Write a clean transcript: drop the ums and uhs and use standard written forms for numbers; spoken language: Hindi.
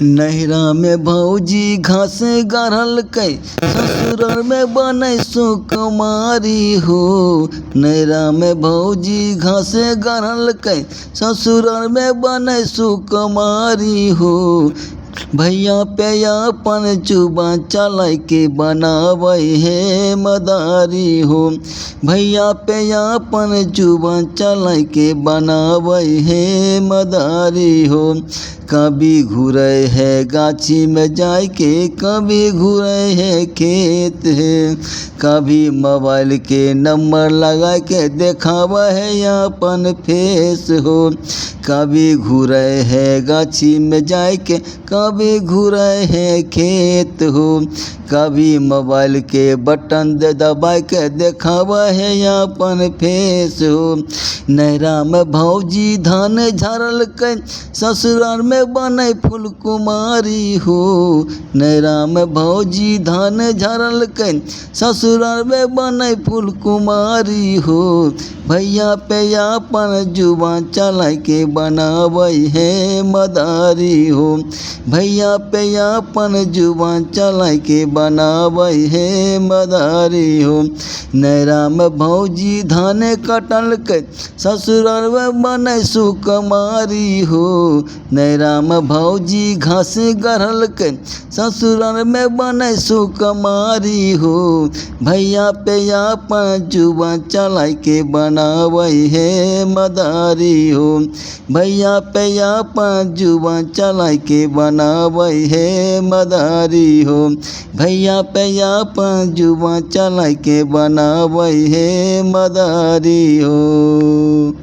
नैहरा में भौजी घास गाड़ल कै, ससुर में बनै सुकुमारी हो। नैहरा में भौजी घास गाड़ल कै, ससुर में बनै सुकुमारी हो। भैया पे अपन जुबान चलाय के बनावे है मदारी हो। भैया पे अपन जुबान चलाय के बनावे है मदारी हो। कभी घूरे है गाछी में जाय के, कभी घूरे है खेत है। कभी मोबाइल के नंबर लगा के देखावा है अपन फेस हो। कभी घूरे है गाछी में जाय के, कभी घूरे है खेत हो। कभी मोबाइल के बटन दे दबा के देखावा है अपन फेस हो। नैहरा में भौजी धान झाड़ल कै, ससुराल में बनै फूलकुमारी हो। नैहरा में भौजी धान झाड़ल कै, ससुराल में बनै फूलकुमारी हो। भैया पे अपन जुबान चलाय के बनावे है मदारी हो। भैया पे अपन जुबान चलाय के बनावे है मदारी हो। नैहरा में भौजी धाने कटल कै, ससुराल में बनै सुकुमारी हो। नैहरा में भौजी घास गाड़ल कै, ससुराल में बनै सुकुमारी हो। भैया पे अपन जुबान चलाय के बनावे है मदारी हो। भैया पे अपन जुबान चलाय के बनावे है मदारी हो। भैया पे अपन जुबान चलाय के बनावे है मदारी हो।